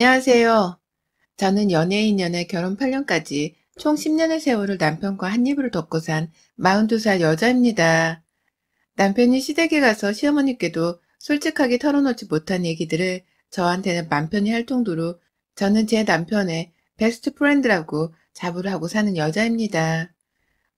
안녕하세요. 저는 연예인 연애 결혼 8년까지 총 10년의 세월을 남편과 한 입으로 덮고 산 42살 여자입니다. 남편이 시댁에 가서 시어머니께도 솔직하게 털어놓지 못한 얘기들을 저한테는 맘 편히 할 정도로 저는 제 남편의 베스트 프렌드라고 자부를 하고 사는 여자입니다.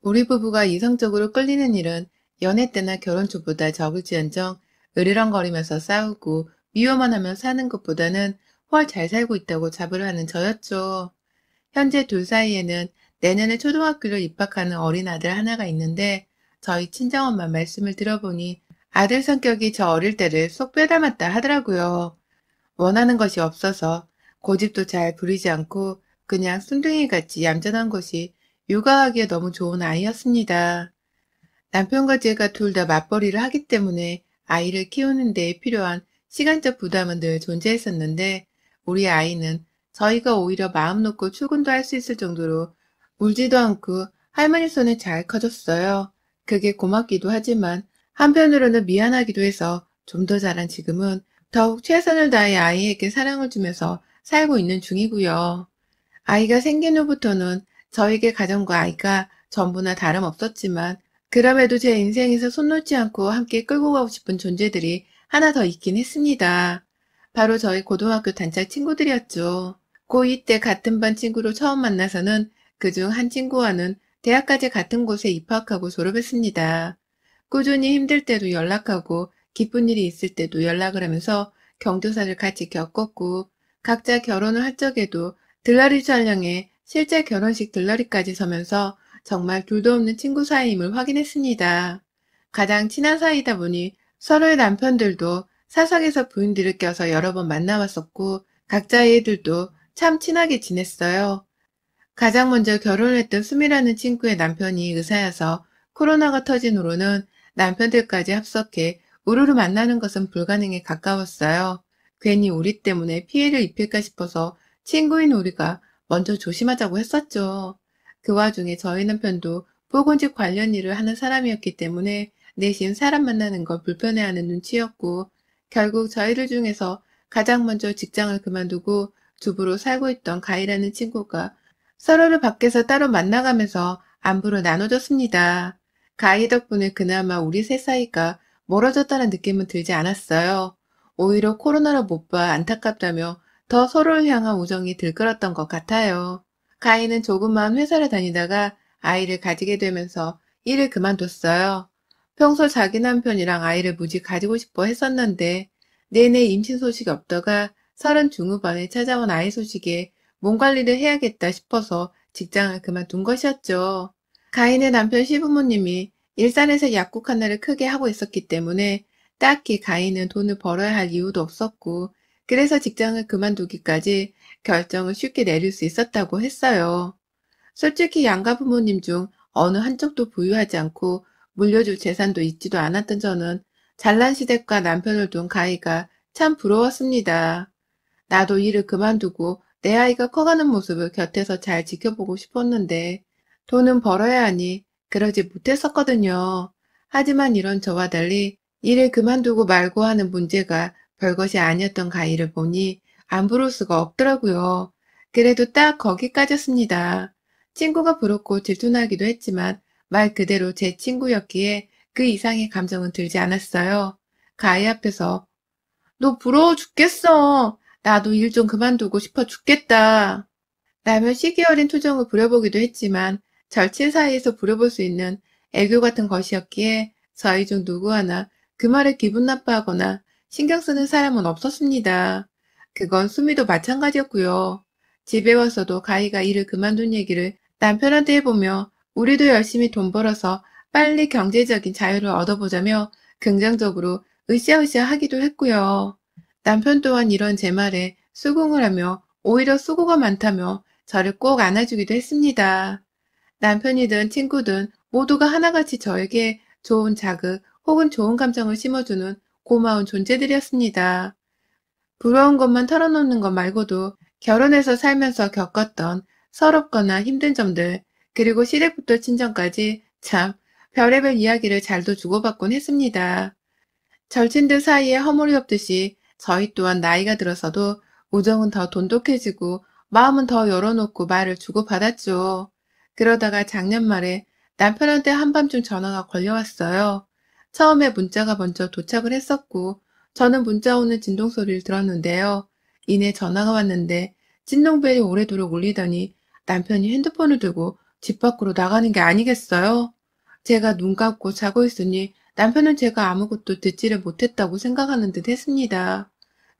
우리 부부가 이성적으로 끌리는 일은 연애 때나 결혼 초보다 적을지언정 으르렁거리면서 싸우고 미워만 하며 사는 것보다는 훨 잘 살고 있다고 자부를 하는 저였죠. 현재 둘 사이에는 내년에 초등학교를 입학하는 어린 아들 하나가 있는데 저희 친정엄마 말씀을 들어보니 아들 성격이 저 어릴 때를 쏙 빼닮았다 하더라고요. 원하는 것이 없어서 고집도 잘 부리지 않고 그냥 순둥이같이 얌전한 것이 육아하기에 너무 좋은 아이였습니다. 남편과 제가 둘 다 맞벌이를 하기 때문에 아이를 키우는 데 필요한 시간적 부담은 늘 존재했었는데 우리 아이는 저희가 오히려 마음 놓고 출근도 할 수 있을 정도로 울지도 않고 할머니 손에 잘 커졌어요. 그게 고맙기도 하지만 한편으로는 미안하기도 해서 좀 더 자란 지금은 더욱 최선을 다해 아이에게 사랑을 주면서 살고 있는 중이고요. 아이가 생긴 후부터는 저에게 가정과 아이가 전부나 다름없었지만 그럼에도 제 인생에서 손 놓지 않고 함께 끌고 가고 싶은 존재들이 하나 더 있긴 했습니다. 바로 저희 고등학교 단짝 친구들이었죠. 고2 때 같은 반 친구로 처음 만나서는 그중 한 친구와는 대학까지 같은 곳에 입학하고 졸업했습니다. 꾸준히 힘들 때도 연락하고 기쁜 일이 있을 때도 연락을 하면서 경조사를 같이 겪었고 각자 결혼을 할 적에도 들러리 촬영에 실제 결혼식 들러리까지 서면서 정말 둘도 없는 친구 사이임을 확인했습니다. 가장 친한 사이다 보니 서로의 남편들도 사석에서 부인들을 껴서 여러 번 만나봤었고 각자의 애들도 참 친하게 지냈어요. 가장 먼저 결혼을 했던 수미라는 친구의 남편이 의사여서 코로나가 터진 후로는 남편들까지 합석해 우르르 만나는 것은 불가능에 가까웠어요. 괜히 우리 때문에 피해를 입힐까 싶어서 친구인 우리가 먼저 조심하자고 했었죠. 그 와중에 저희 남편도 보건직 관련 일을 하는 사람이었기 때문에 내심 사람 만나는 걸 불편해하는 눈치였고 결국 저희들 중에서 가장 먼저 직장을 그만두고 주부로 살고 있던 가희라는 친구가 서로를 밖에서 따로 만나가면서 안부를 나눠줬습니다. 가희 덕분에 그나마 우리 셋 사이가 멀어졌다는 느낌은 들지 않았어요. 오히려 코로나로 못 봐 안타깝다며 더 서로를 향한 우정이 들끓었던 것 같아요. 가희는 조그마한 회사를 다니다가 아이를 가지게 되면서 일을 그만뒀어요. 평소 자기 남편이랑 아이를 무지 가지고 싶어 했었는데 내내 임신 소식이 없다가 30 중후반에 찾아온 아이 소식에 몸 관리를 해야겠다 싶어서 직장을 그만둔 것이었죠. 가인의 남편 시부모님이 일산에서 약국 하나를 크게 하고 있었기 때문에 딱히 가인은 돈을 벌어야 할 이유도 없었고 그래서 직장을 그만두기까지 결정을 쉽게 내릴 수 있었다고 했어요. 솔직히 양가 부모님 중 어느 한쪽도 부유하지 않고 물려줄 재산도 있지도 않았던 저는 잘난 시댁과 남편을 둔 가희가 참 부러웠습니다. 나도 일을 그만두고 내 아이가 커가는 모습을 곁에서 잘 지켜보고 싶었는데 돈은 벌어야 하니 그러지 못했었거든요. 하지만 이런 저와 달리 일을 그만두고 말고 하는 문제가 별것이 아니었던 가희를 보니 안 부러울 수가 없더라고요. 그래도 딱 거기까지였습니다. 친구가 부럽고 질투나기도 했지만 말 그대로 제 친구였기에 그 이상의 감정은 들지 않았어요. 가희 앞에서 너 부러워 죽겠어. 나도 일 좀 그만두고 싶어 죽겠다. 라며 시기 어린 투정을 부려보기도 했지만 절친 사이에서 부려볼 수 있는 애교 같은 것이었기에 저희 중 누구 하나 그 말에 기분 나빠하거나 신경 쓰는 사람은 없었습니다. 그건 수미도 마찬가지였고요. 집에 와서도 가희가 일을 그만둔 얘기를 남편한테 해보며 우리도 열심히 돈 벌어서 빨리 경제적인 자유를 얻어보자며 긍정적으로 으쌰으쌰 하기도 했고요. 남편 또한 이런 제 말에 수긍을 하며 오히려 수고가 많다며 저를 꼭 안아주기도 했습니다. 남편이든 친구든 모두가 하나같이 저에게 좋은 자극 혹은 좋은 감정을 심어주는 고마운 존재들이었습니다. 부러운 것만 털어놓는 것 말고도 결혼해서 살면서 겪었던 서럽거나 힘든 점들, 그리고 시댁부터 친정까지 참 별의별 이야기를 잘도 주고받곤 했습니다. 절친들 사이에 허물이 없듯이 저희 또한 나이가 들어서도 우정은 더 돈독해지고 마음은 더 열어놓고 말을 주고받았죠. 그러다가 작년 말에 남편한테 한밤중 전화가 걸려왔어요. 처음에 문자가 먼저 도착을 했었고 저는 문자 오는 진동 소리를 들었는데요. 이내 전화가 왔는데 진동벨이 오래도록 울리더니 남편이 핸드폰을 들고 집 밖으로 나가는 게 아니겠어요? 제가 눈 감고 자고 있으니 남편은 제가 아무것도 듣지를 못했다고 생각하는 듯 했습니다.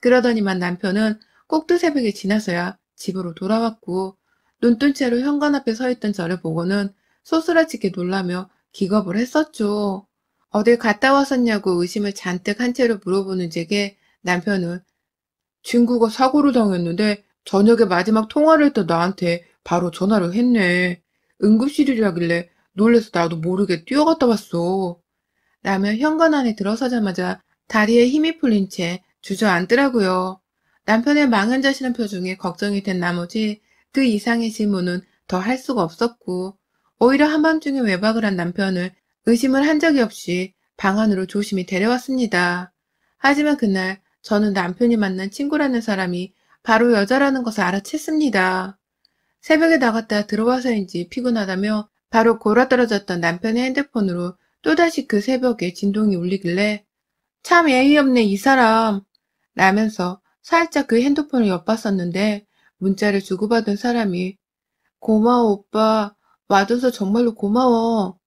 그러더니만 남편은 꼭두 새벽에 지나서야 집으로 돌아왔고 눈뜬 채로 현관 앞에 서 있던 저를 보고는 소스라치게 놀라며 기겁을 했었죠. 어딜 갔다 왔었냐고 의심을 잔뜩 한 채로 물어보는 제게 남편은 친구가 사고를 당했는데 저녁에 마지막 통화를 했던 나한테 바로 전화를 했네. 응급실이라길래 놀래서 나도 모르게 뛰어갔다 왔어. 라며 현관 안에 들어서자마자 다리에 힘이 풀린 채 주저앉더라고요. 남편의 망연자실한 표정에 걱정이 된 나머지 그 이상의 질문은 더 할 수가 없었고 오히려 한밤중에 외박을 한 남편을 의심을 한 적이 없이 방 안으로 조심히 데려왔습니다. 하지만 그날 저는 남편이 만난 친구라는 사람이 바로 여자라는 것을 알아챘습니다. 새벽에 나갔다 들어와서인지 피곤하다며 바로 골아떨어졌던 남편의 핸드폰으로 또다시 그 새벽에 진동이 울리길래 참 예의 없네 이 사람 라면서 살짝 그 핸드폰을 엿봤었는데 문자를 주고받은 사람이 고마워 오빠 와줘서 정말로 고마워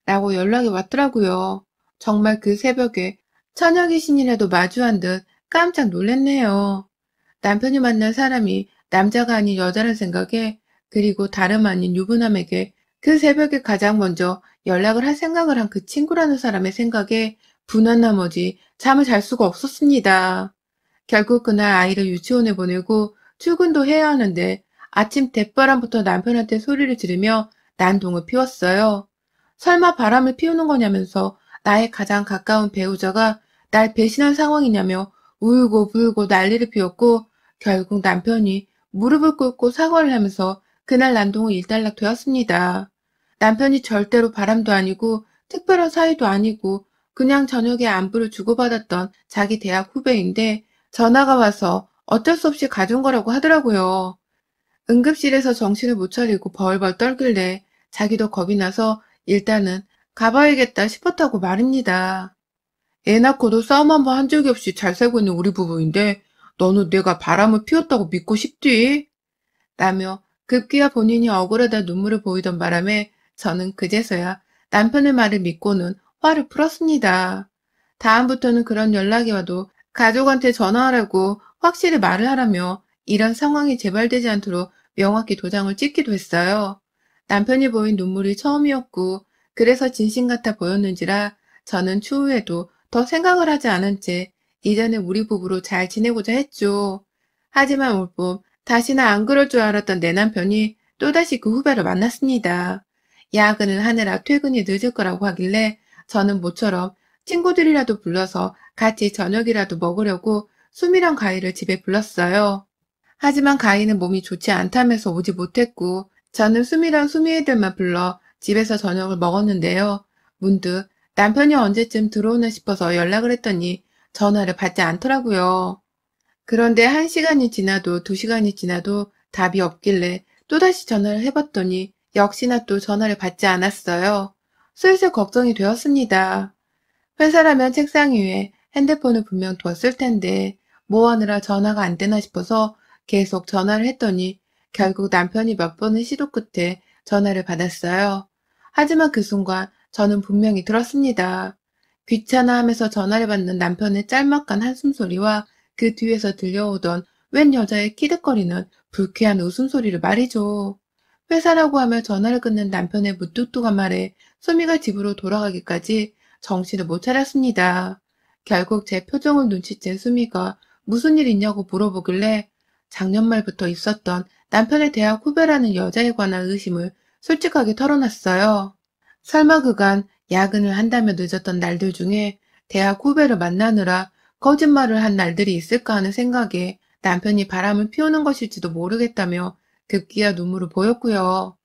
라고 연락이 왔더라고요. 정말 그 새벽에 처녀 귀신이라도 마주한 듯 깜짝 놀랐네요. 남편이 만난 사람이 남자가 아닌 여자란 생각에 그리고 다름 아닌 유부남에게 그 새벽에 가장 먼저 연락을 할 생각을 한 그 친구라는 사람의 생각에 분한 나머지 잠을 잘 수가 없었습니다. 결국 그날 아이를 유치원에 보내고 출근도 해야 하는데 아침 대바람부터 남편한테 소리를 지르며 난동을 피웠어요. 설마 바람을 피우는 거냐면서 나의 가장 가까운 배우자가 날 배신한 상황이냐며 울고 불고 난리를 피웠고 결국 남편이 무릎을 꿇고 사과를 하면서 그날 난동은 일단락 되었습니다. 남편이 절대로 바람도 아니고 특별한 사이도 아니고 그냥 저녁에 안부를 주고받았던 자기 대학 후배인데 전화가 와서 어쩔 수 없이 가준 거라고 하더라고요. 응급실에서 정신을 못 차리고 벌벌 떨길래 자기도 겁이 나서 일단은 가봐야겠다 싶었다고 말입니다. 애 낳고도 싸움 한 번 한 적이 없이 잘 살고 있는 우리 부부인데 너는 내가 바람을 피웠다고 믿고 싶디? 라며 급기야 본인이 억울하다 눈물을 보이던 바람에 저는 그제서야 남편의 말을 믿고는 화를 풀었습니다. 다음부터는 그런 연락이 와도 가족한테 전화하라고 확실히 말을 하라며 이런 상황이 재발되지 않도록 명확히 도장을 찍기도 했어요. 남편이 보인 눈물이 처음이었고 그래서 진심 같아 보였는지라 저는 추후에도 더 생각을 하지 않은 채 이전에 우리 부부로 잘 지내고자 했죠. 하지만 올봄 다시는 안 그럴 줄 알았던 내 남편이 또다시 그 후배를 만났습니다. 야근을 하느라 퇴근이 늦을 거라고 하길래 저는 모처럼 친구들이라도 불러서 같이 저녁이라도 먹으려고 수미랑 가희를 집에 불렀어요. 하지만 가희는 몸이 좋지 않다면서 오지 못했고 저는 수미랑 수미 애들만 불러 집에서 저녁을 먹었는데요. 문득 남편이 언제쯤 들어오나 싶어서 연락을 했더니 전화를 받지 않더라고요. 그런데 1시간이 지나도 2시간이 지나도 답이 없길래 또다시 전화를 해봤더니 역시나 또 전화를 받지 않았어요. 슬슬 걱정이 되었습니다. 회사라면 책상 위에 핸드폰을 분명 뒀을 텐데 뭐 하느라 전화가 안 되나 싶어서 계속 전화를 했더니 결국 남편이 몇 번의 시도 끝에 전화를 받았어요. 하지만 그 순간 저는 분명히 들었습니다. 귀찮아하면서 전화를 받는 남편의 짤막한 한숨소리와 그 뒤에서 들려오던 웬 여자의 키득거리는 불쾌한 웃음소리를 말이죠. 회사라고 하며 전화를 끊는 남편의 무뚝뚝한 말에 수미가 집으로 돌아가기까지 정신을 못 차렸습니다. 결국 제 표정을 눈치챈 수미가 무슨 일 있냐고 물어보길래 작년 말부터 있었던 남편의 대학 후배라는 여자에 관한 의심을 솔직하게 털어놨어요. 설마 그간 야근을 한다며 늦었던 날들 중에 대학 후배를 만나느라 거짓말을 한 날들이 있을까 하는 생각에 남편이 바람을 피우는 것일지도 모르겠다며 급기야 눈물을 보였고요.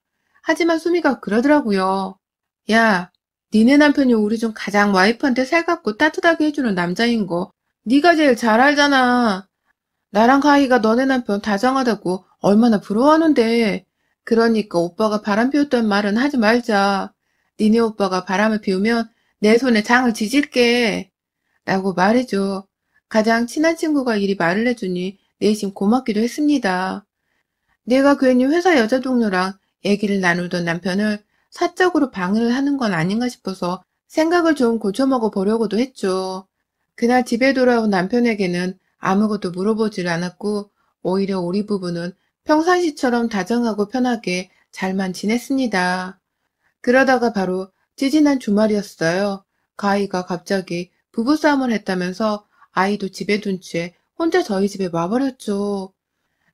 하지만 수미가 그러더라고요. 야, 니네 남편이 우리 중 가장 와이프한테 살갑고 따뜻하게 해주는 남자인 거 네가 제일 잘 알잖아. 나랑 가희가 너네 남편 다정하다고 얼마나 부러워하는데. 그러니까 오빠가 바람 피웠던 말은 하지 말자. 니네 오빠가 바람을 피우면 내 손에 장을 지질게. 라고 말해줘. 가장 친한 친구가 이리 말을 해주니 내심 고맙기도 했습니다. 내가 괜히 회사 여자 동료랑 얘기를 나누던 남편을 사적으로 방해를 하는 건 아닌가 싶어서 생각을 좀 고쳐먹어 보려고도 했죠. 그날 집에 돌아온 남편에게는 아무것도 물어보질 않았고 오히려 우리 부부는 평상시처럼 다정하고 편하게 잘만 지냈습니다. 그러다가 바로 지지난 주말이었어요. 가희가 갑자기 부부싸움을 했다면서 아이도 집에 둔 채 혼자 저희 집에 와버렸죠.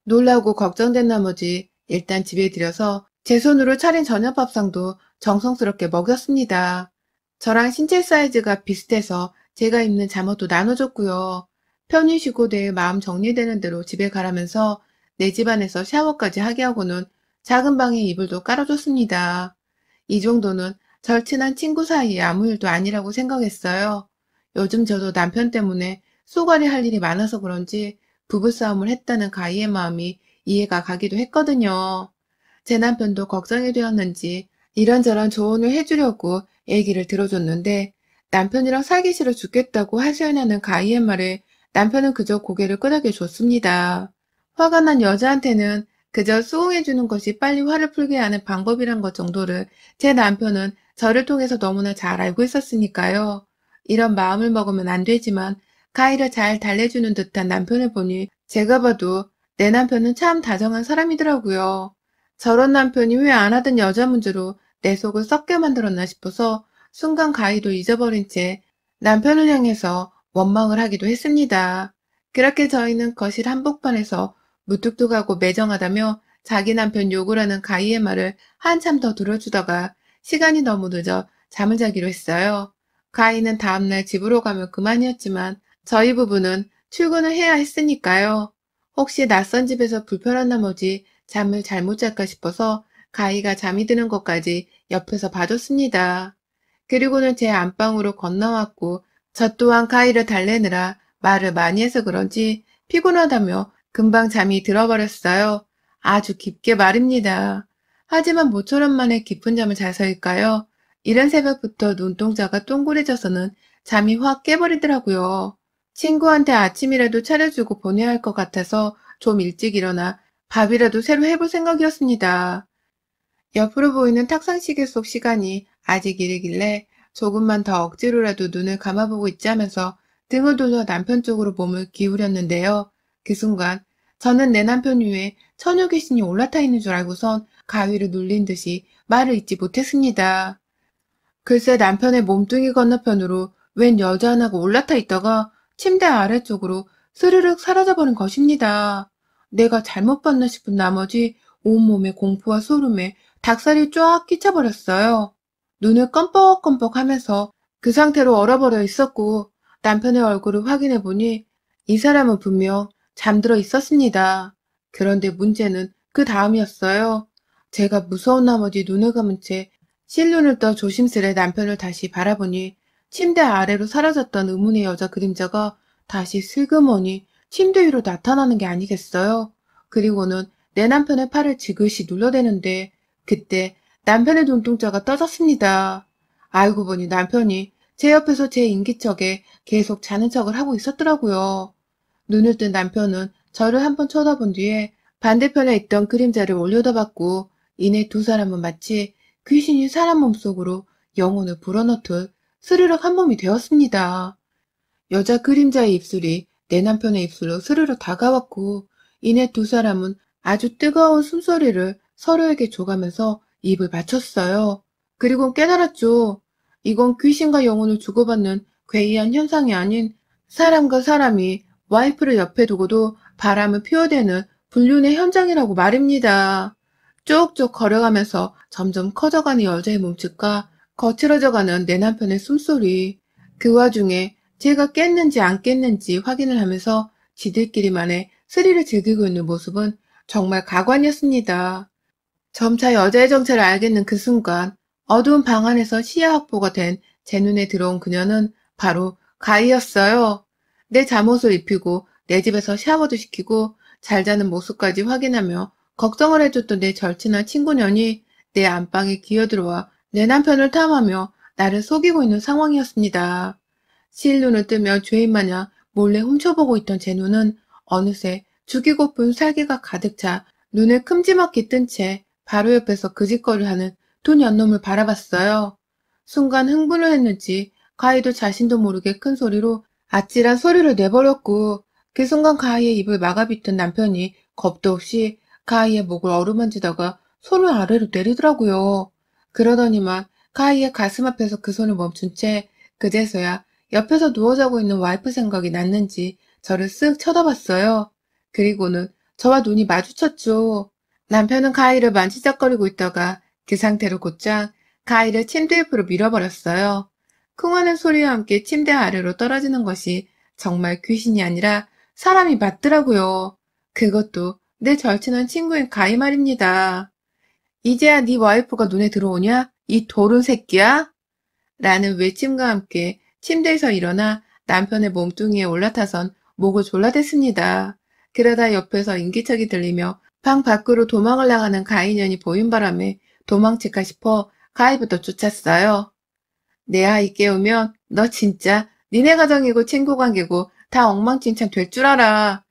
놀라고 걱정된 나머지 일단 집에 들여서 제 손으로 차린 저녁 밥상도 정성스럽게 먹였습니다. 저랑 신체 사이즈가 비슷해서 제가 입는 잠옷도 나눠줬고요. 편히 쉬고 내일 마음 정리되는 대로 집에 가라면서 내 집안에서 샤워까지 하게 하고는 작은 방에 이불도 깔아줬습니다. 이 정도는 절친한 친구 사이에 아무 일도 아니라고 생각했어요. 요즘 저도 남편 때문에 쏘가리 할 일이 많아서 그런지 부부싸움을 했다는 가희의 마음이 이해가 가기도 했거든요. 제 남편도 걱정이 되었는지 이런저런 조언을 해주려고 얘기를 들어줬는데 남편이랑 살기 싫어 죽겠다고 하소연하는 가희의 말에 남편은 그저 고개를 끄덕여 줬습니다. 화가 난 여자한테는 그저 수긍해주는 것이 빨리 화를 풀게 하는 방법이란 것 정도를 제 남편은 저를 통해서 너무나 잘 알고 있었으니까요. 이런 마음을 먹으면 안 되지만 가희를 잘 달래주는 듯한 남편을 보니 제가 봐도 내 남편은 참 다정한 사람이더라고요. 저런 남편이 왜 안 하던 여자 문제로 내 속을 썩게 만들었나 싶어서 순간 가희도 잊어버린 채 남편을 향해서 원망을 하기도 했습니다. 그렇게 저희는 거실 한복판에서 무뚝뚝하고 매정하다며 자기 남편 욕을 하는 가희의 말을 한참 더 들어주다가 시간이 너무 늦어 잠을 자기로 했어요. 가희는 다음날 집으로 가면 그만이었지만 저희 부부는 출근을 해야 했으니까요. 혹시 낯선 집에서 불편한 나머지 잠을 잘못 잤까 싶어서 가희가 잠이 드는 것까지 옆에서 봐줬습니다. 그리고는 제 안방으로 건너왔고 저 또한 가희를 달래느라 말을 많이 해서 그런지 피곤하다며 금방 잠이 들어버렸어요. 아주 깊게 말입니다. 하지만 모처럼 만에 깊은 잠을 자서일까요? 이른 새벽부터 눈동자가 동그래져서는 잠이 확 깨버리더라고요. 친구한테 아침이라도 차려주고 보내야 할 것 같아서 좀 일찍 일어나 밥이라도 새로 해볼 생각이었습니다. 옆으로 보이는 탁상시계 속 시간이 아직 이르길래 조금만 더 억지로라도 눈을 감아보고 있자면서 등을 돌려 남편 쪽으로 몸을 기울였는데요. 그 순간 저는 내 남편 위에 처녀 귀신이 올라타 있는 줄 알고선 가위를 눌린 듯이 말을 잇지 못했습니다. 글쎄 남편의 몸뚱이 건너편으로 웬 여자 하나가 올라타 있다가 침대 아래쪽으로 스르륵 사라져버린 것입니다. 내가 잘못 봤나 싶은 나머지 온몸에 공포와 소름에 닭살이 쫙 끼쳐버렸어요. 눈을 껌뻑껌뻑 하면서 그 상태로 얼어버려 있었고 남편의 얼굴을 확인해보니 이 사람은 분명 잠들어 있었습니다. 그런데 문제는 그 다음이었어요. 제가 무서운 나머지 눈을 감은 채 실눈을 떠 조심스레 남편을 다시 바라보니 침대 아래로 사라졌던 의문의 여자 그림자가 다시 슬그머니 침대 위로 나타나는 게 아니겠어요? 그리고는 내 남편의 팔을 지그시 눌러대는데 그때 남편의 눈동자가 떠졌습니다. 알고 보니 남편이 제 옆에서 제 인기척에 계속 자는 척을 하고 있었더라고요. 눈을 뜬 남편은 저를 한번 쳐다본 뒤에 반대편에 있던 그림자를 올려다봤고 이내 두 사람은 마치 귀신이 사람 몸속으로 영혼을 불어넣듯 스르륵 한 몸이 되었습니다. 여자 그림자의 입술이 내 남편의 입술로 스르륵 다가왔고 이내 두 사람은 아주 뜨거운 숨소리를 서로에게 줘가면서 입을 맞췄어요. 그리고 깨달았죠. 이건 귀신과 영혼을 주고받는 괴이한 현상이 아닌 사람과 사람이 와이프를 옆에 두고도 바람을 피워대는 불륜의 현장이라고 말입니다. 쭉쭉 걸어가면서 점점 커져가는 여자의 몸짓과 거칠어져가는 내 남편의 숨소리. 그 와중에 제가 깼는지 안 깼는지 확인을 하면서 지들끼리만의 스릴을 즐기고 있는 모습은 정말 가관이었습니다. 점차 여자의 정체를 알겠는 그 순간 어두운 방 안에서 시야 확보가 된 제 눈에 들어온 그녀는 바로 가희였어요. 내 잠옷을 입히고 내 집에서 샤워도 시키고 잘 자는 모습까지 확인하며 걱정을 해줬던 내 절친한 친구년이 내 안방에 기어들어와 내 남편을 탐하며 나를 속이고 있는 상황이었습니다. 실눈을 뜨며 죄인마냥 몰래 훔쳐보고 있던 제 눈은 어느새 죽이고픈 살기가 가득 차 눈을 큼지막히 뜬 채 바로 옆에서 그 짓거리를 하는 두 년놈을 바라봤어요. 순간 흥분을 했는지 가희도 자신도 모르게 큰 소리로 아찔한 소리를 내버렸고 그 순간 가희의 입을 막아빗던 남편이 겁도 없이 가희의 목을 어루만지다가 손을 아래로 내리더라고요. 그러더니만 가희의 가슴 앞에서 그 손을 멈춘 채 그제서야 옆에서 누워 자고 있는 와이프 생각이 났는지 저를 쓱 쳐다봤어요. 그리고는 저와 눈이 마주쳤죠. 남편은 가희를 만지작거리고 있다가 그 상태로 곧장 가희를 침대 옆으로 밀어버렸어요. 쿵하는 소리와 함께 침대 아래로 떨어지는 것이 정말 귀신이 아니라 사람이 맞더라고요. 그것도 내 절친한 친구인 가희 말입니다. 이제야 네 와이프가 눈에 들어오냐? 이 도른 새끼야? 라는 외침과 함께 침대에서 일어나 남편의 몸뚱이에 올라타선 목을 졸라댔습니다. 그러다 옆에서 인기척이 들리며 방 밖으로 도망을 나가는 가희년이 보인 바람에 도망칠까 싶어 가희부터 쫓았어요. 내 아이 깨우면 너 진짜 니네 가정이고 친구 관계고 다 엉망진창 될 줄 알아.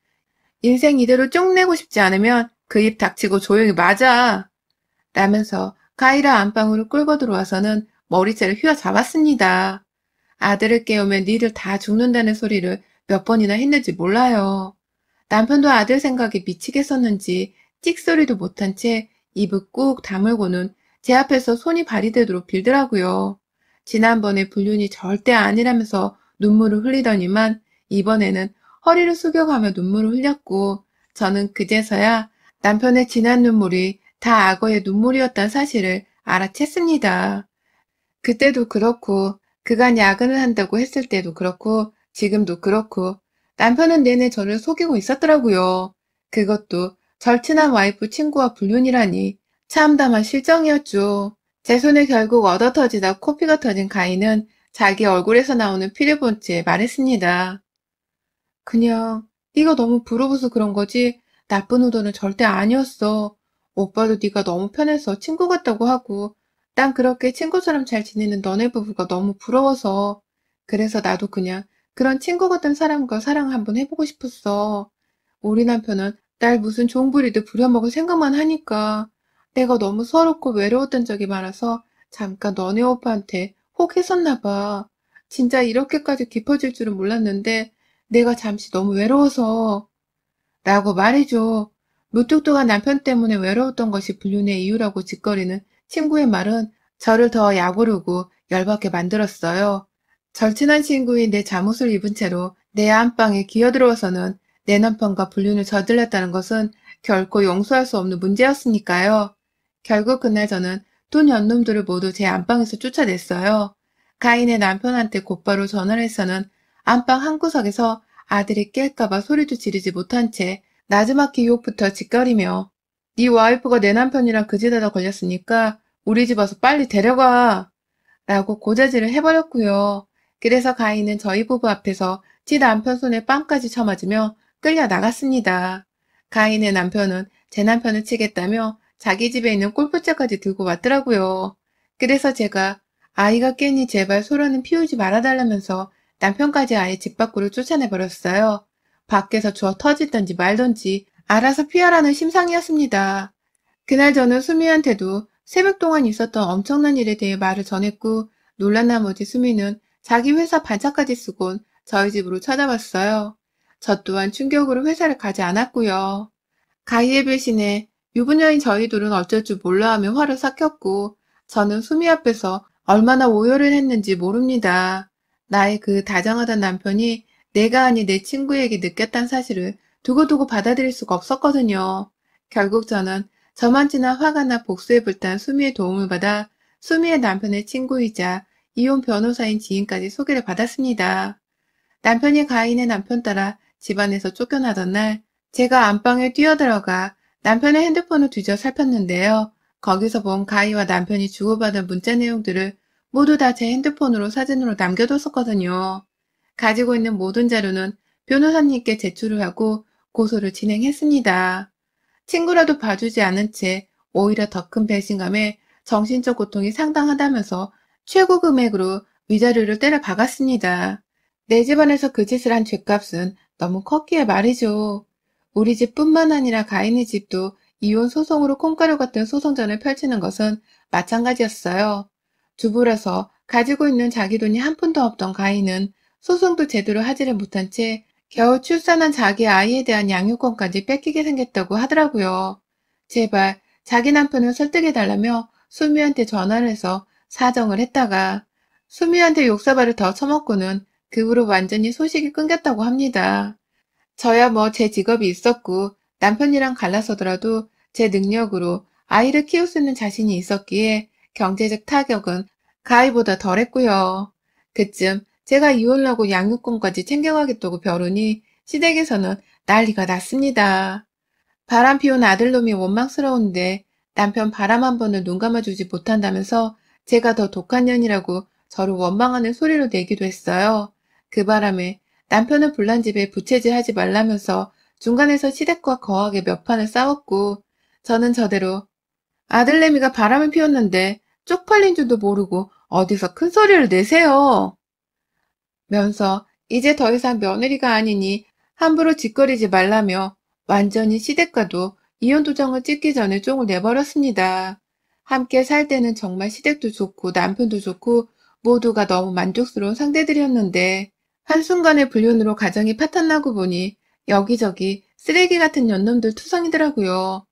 인생 이대로 쭉 내고 싶지 않으면 그 입 닥치고 조용히 맞아. 라면서 가희를 안방으로 끌고 들어와서는 머리채를 휘어잡았습니다. 아들을 깨우면 니들 다 죽는다는 소리를 몇 번이나 했는지 몰라요. 남편도 아들 생각에 미치겠었는지 찍소리도 못한 채 입을 꾹 다물고는 제 앞에서 손이 발이 되도록 빌더라고요. 지난번에 불륜이 절대 아니라면서 눈물을 흘리더니만 이번에는 허리를 숙여가며 눈물을 흘렸고 저는 그제서야 남편의 진한 눈물이 다 악어의 눈물이었다는 사실을 알아챘습니다. 그때도 그렇고 그간 야근을 한다고 했을 때도 그렇고 지금도 그렇고 남편은 내내 저를 속이고 있었더라고요. 그것도 절친한 와이프 친구와 불륜이라니 참담한 실정이었죠. 제 손에 결국 얻어터지다 코피가 터진 가희는 자기 얼굴에서 나오는 피를 본 채 말했습니다. 그냥 네가 너무 부러워서 그런 거지 나쁜 의도는 절대 아니었어. 오빠도 네가 너무 편해서 친구 같다고 하고 난 그렇게 친구처럼 잘 지내는 너네 부부가 너무 부러워서 그래서 나도 그냥 그런 친구 같은 사람과 사랑 한번 해보고 싶었어. 우리 남편은 날 무슨 종부리듯 부려먹을 생각만 하니까 내가 너무 서럽고 외로웠던 적이 많아서 잠깐 너네 오빠한테 혹 했었나 봐. 진짜 이렇게까지 깊어질 줄은 몰랐는데 내가 잠시 너무 외로워서 라고 말해줘. 무뚝뚝한 남편 때문에 외로웠던 것이 불륜의 이유라고 짓거리는 친구의 말은 저를 더 약오르고 열받게 만들었어요. 절친한 친구인 내 잠옷을 입은 채로 내 안방에 기어들어와서는 내 남편과 불륜을 저질렀다는 것은 결코 용서할 수 없는 문제였으니까요. 결국 그날 저는 두 년놈들을 모두 제 안방에서 쫓아냈어요. 가인의 남편한테 곧바로 전화를 해서는 안방 한구석에서 아들이 깰까봐 소리도 지르지 못한 채 나지막히 유혹부터 짓거리며 네 와이프가 내 남편이랑 그 짓하다 걸렸으니까 우리 집 와서 빨리 데려가 라고 고자질을 해버렸고요. 그래서 가인은 저희 부부 앞에서 지 남편 손에 빵까지 쳐맞으며 끌려 나갔습니다. 가인의 남편은 제 남편을 치겠다며 자기 집에 있는 골프채까지 들고 왔더라고요. 그래서 제가 아이가 깨니 제발 소란은 피우지 말아달라면서 남편까지 아예 집 밖으로 쫓아내버렸어요. 밖에서 주워 터지던지 말던지 알아서 피하라는 심상이었습니다. 그날 저는 수미한테도 새벽 동안 있었던 엄청난 일에 대해 말을 전했고 놀란 나머지 수미는 자기 회사 반차까지 쓰곤 저희 집으로 찾아왔어요. 저 또한 충격으로 회사를 가지 않았고요. 가희의 배신에 유부녀인 저희 둘은 어쩔 줄 몰라 하며 화를 삭혔고 저는 수미 앞에서 얼마나 오열을 했는지 모릅니다. 나의 그 다정하던 남편이 내가 아닌 내 친구에게 느꼈다는 사실을 두고두고 받아들일 수가 없었거든요. 결국 저는 저만치나 화가 나 복수에 불탄 수미의 도움을 받아 수미의 남편의 친구이자 이혼 변호사인 지인까지 소개를 받았습니다. 남편이 가인의 남편 따라 집안에서 쫓겨나던 날 제가 안방에 뛰어들어가 남편의 핸드폰을 뒤져 살폈는데요. 거기서 본 가희와 남편이 주고받은 문자 내용들을 모두 다 제 핸드폰으로 사진으로 남겨뒀었거든요. 가지고 있는 모든 자료는 변호사님께 제출을 하고 고소를 진행했습니다. 친구라도 봐주지 않은 채 오히려 더 큰 배신감에 정신적 고통이 상당하다면서 최고 금액으로 위자료를 때려 박았습니다. 내 집안에서 그 짓을 한 죄값은 너무 컸기에 말이죠. 우리 집뿐만 아니라 가인의 집도 이혼 소송으로 콩가루 같은 소송전을 펼치는 것은 마찬가지였어요. 주부라서 가지고 있는 자기 돈이 한 푼도 없던 가인은 소송도 제대로 하지를 못한 채 겨우 출산한 자기 아이에 대한 양육권까지 뺏기게 생겼다고 하더라고요. 제발 자기 남편을 설득해달라며 수미한테 전화를 해서 사정을 했다가 수미한테 욕사발을 더 처먹고는 그 후로 완전히 소식이 끊겼다고 합니다. 저야 뭐 제 직업이 있었고 남편이랑 갈라서더라도 제 능력으로 아이를 키울 수 있는 자신이 있었기에 경제적 타격은 가희보다 덜했고요. 그쯤 제가 이혼을 하고 양육권까지 챙겨가겠다고 벼르니 시댁에서는 난리가 났습니다. 바람 피운 아들놈이 원망스러운데 남편 바람 한 번을 눈 감아주지 못한다면서 제가 더 독한 년이라고 저를 원망하는 소리로 내기도 했어요. 그 바람에 남편은 불난 집에 부채질하지 말라면서 중간에서 시댁과 거하게 몇 판을 싸웠고 저는 저대로 아들내미가 바람을 피웠는데 쪽팔린 줄도 모르고 어디서 큰 소리를 내세요. 면서 이제 더 이상 며느리가 아니니 함부로 짓거리지 말라며 완전히 시댁과도 이혼 도장을 찍기 전에 쫑을 내버렸습니다. 함께 살 때는 정말 시댁도 좋고 남편도 좋고 모두가 너무 만족스러운 상대들이었는데 한순간의 불륜으로 가정이 파탄나고 보니 여기저기 쓰레기 같은 년놈들 투성이더라고요.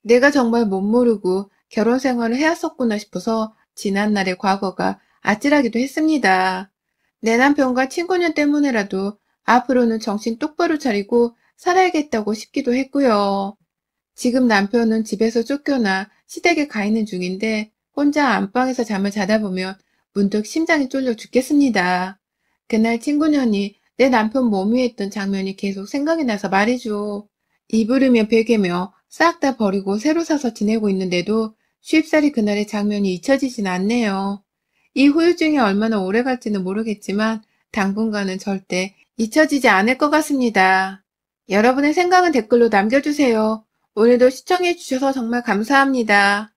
내가 정말 못 모르고 결혼 생활을 해왔었구나 싶어서 지난날의 과거가 아찔하기도 했습니다. 내 남편과 친구년 때문에라도 앞으로는 정신 똑바로 차리고 살아야겠다고 싶기도 했고요. 지금 남편은 집에서 쫓겨나 시댁에 가 있는 중인데 혼자 안방에서 잠을 자다 보면 문득 심장이 쫄려 죽겠습니다. 그날 친구년이 내 남편 몸 위에 있던 장면이 계속 생각이 나서 말이죠. 이불이며 베개며 싹 다 버리고 새로 사서 지내고 있는데도 쉽사리 그날의 장면이 잊혀지진 않네요. 이 후유증이 얼마나 오래 갈지는 모르겠지만 당분간은 절대 잊혀지지 않을 것 같습니다. 여러분의 생각은 댓글로 남겨주세요. 오늘도 시청해주셔서 정말 감사합니다.